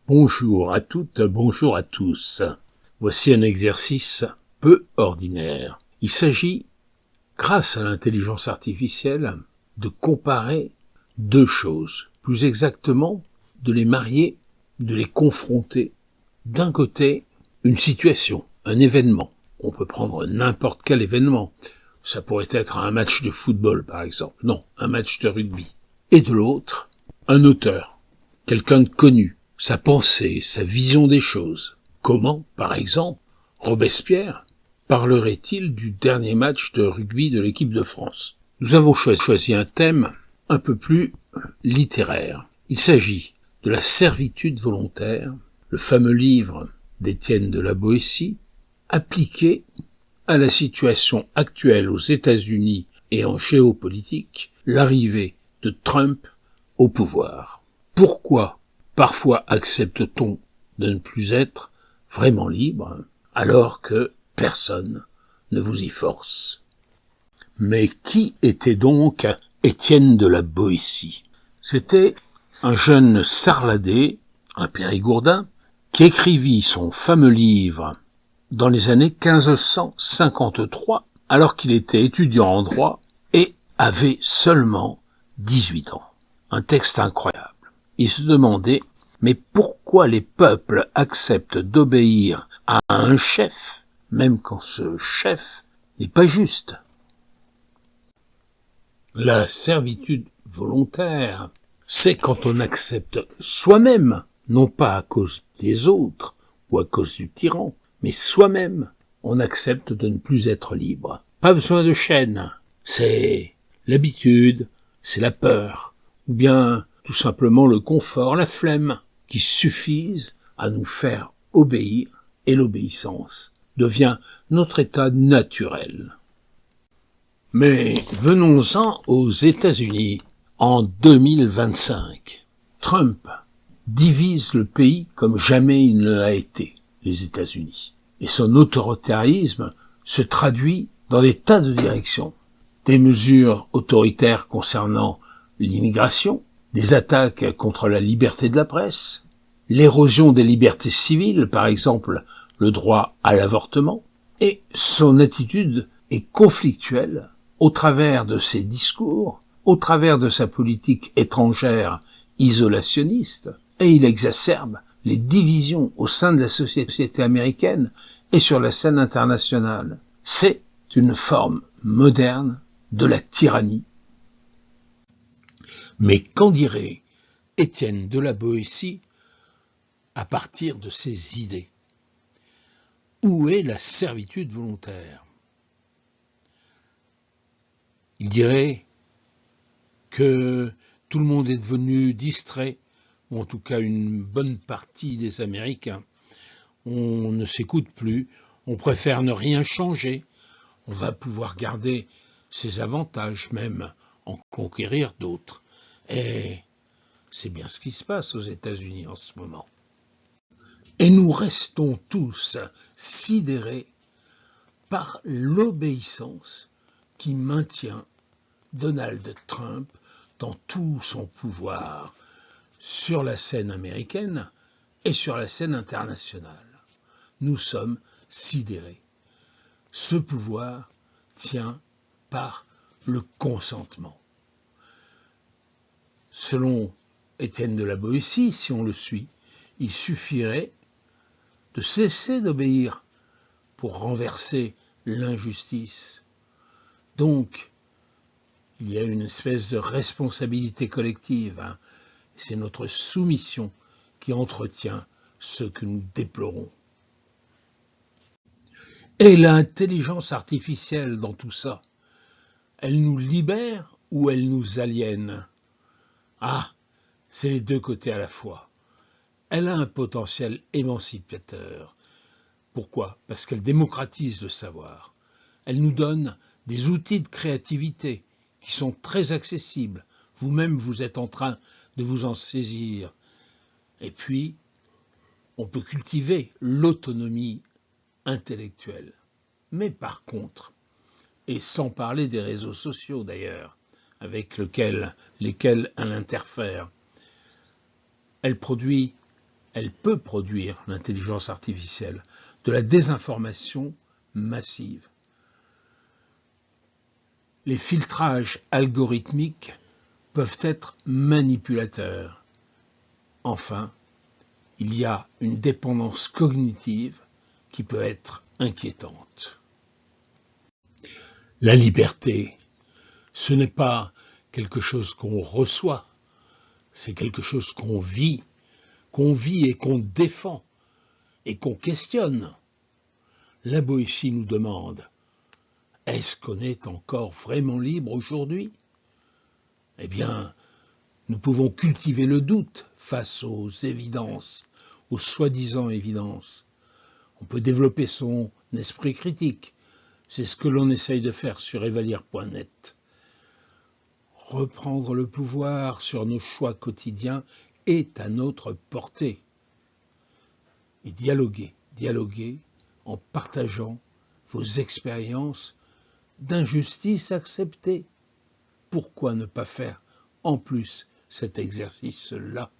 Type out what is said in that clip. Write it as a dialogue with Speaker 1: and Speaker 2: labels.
Speaker 1: Bonjour à toutes, bonjour à tous. Voici un exercice peu ordinaire. Il s'agit, grâce à l'intelligence artificielle, de comparer deux choses. Plus exactement, de les marier, de les confronter. D'un côté, une situation, un événement. On peut prendre n'importe quel événement. Ça pourrait être un match de football, par exemple. Non, un match de rugby. Et de l'autre, un auteur, quelqu'un de connu, sa pensée, sa vision des choses. Comment, par exemple, Robespierre parlerait-il du dernier match de rugby de l'équipe de France? Nous avons choisi un thème un peu plus littéraire. Il s'agit de la servitude volontaire, le fameux livre d'Étienne de la Boétie, appliqué à la situation actuelle aux États-Unis et en géopolitique, l'arrivée de Trump au pouvoir. Pourquoi parfois accepte-t-on de ne plus être vraiment libre alors que personne ne vous y force? Mais qui était donc Étienne de la Boétie? C'était un jeune sarladé, un périgourdin, qui écrivit son fameux livre dans les années 1553, alors qu'il était étudiant en droit et avait seulement 18 ans. Un texte incroyable. Il se demandait, mais pourquoi les peuples acceptent d'obéir à un chef, même quand ce chef n'est pas juste? La servitude volontaire, c'est quand on accepte soi-même, non pas à cause des autres ou à cause du tyran, mais soi-même, on accepte de ne plus être libre. Pas besoin de chaîne, c'est l'habitude, c'est la peur, ou bien tout simplement le confort, la flemme, qui suffisent à nous faire obéir, et l'obéissance devient notre état naturel. Mais venons-en aux États-Unis. En 2025, Trump divise le pays comme jamais il ne l'a été, les États-Unis. Et son autoritarisme se traduit dans des tas de directions. Des mesures autoritaires concernant l'immigration, des attaques contre la liberté de la presse, l'érosion des libertés civiles, par exemple le droit à l'avortement, et son attitude est conflictuelle au travers de ses discours, au travers de sa politique étrangère isolationniste, et il exacerbe les divisions au sein de la société américaine et sur la scène internationale. C'est une forme moderne de la tyrannie. Mais qu'en dirait Étienne de la Boétie à partir de ses idées? Où est la servitude volontaire? Il dirait que tout le monde est devenu distrait, ou en tout cas une bonne partie des Américains. On ne s'écoute plus, on préfère ne rien changer. On va pouvoir garder ses avantages, même en conquérir d'autres. Et c'est bien ce qui se passe aux États-Unis en ce moment. Et nous restons tous sidérés par l'obéissance qui maintient Donald Trump dans tout son pouvoir sur la scène américaine et sur la scène internationale. Nous sommes sidérés. Ce pouvoir tient par le consentement. Selon Étienne de la Boétie, si on le suit, il suffirait de cesser d'obéir pour renverser l'injustice. Donc, il y a une espèce de responsabilité collective. C'est notre soumission qui entretient ce que nous déplorons. Et l'intelligence artificielle dans tout ça, elle nous libère ou elle nous aliène? Ah, c'est les deux côtés à la fois. Elle a un potentiel émancipateur. Pourquoi? Parce qu'elle démocratise le savoir. Elle nous donne des outils de créativité qui sont très accessibles. Vous-même, vous êtes en train de vous en saisir. Et puis, on peut cultiver l'autonomie intellectuelle. Mais par contre, et sans parler des réseaux sociaux d'ailleurs, avec lesquels elle interfère, elle produit elle peut produire, l'intelligence artificielle, de la désinformation massive. Les filtrages algorithmiques peuvent être manipulateurs. Enfin, il y a une dépendance cognitive qui peut être inquiétante. La liberté, ce n'est pas quelque chose qu'on reçoit, c'est quelque chose qu'on vit et qu'on défend et qu'on questionne. La Boétie nous demande, est-ce qu'on est encore vraiment libre aujourd'hui? Eh bien, nous pouvons cultiver le doute face aux évidences, aux soi-disant évidences. On peut développer son esprit critique. C'est ce que l'on essaye de faire sur evalir.net. Reprendre le pouvoir sur nos choix quotidiens est à notre portée. Et dialoguer en partageant vos expériences d'injustice acceptée. Pourquoi ne pas faire en plus cet exercice-là ?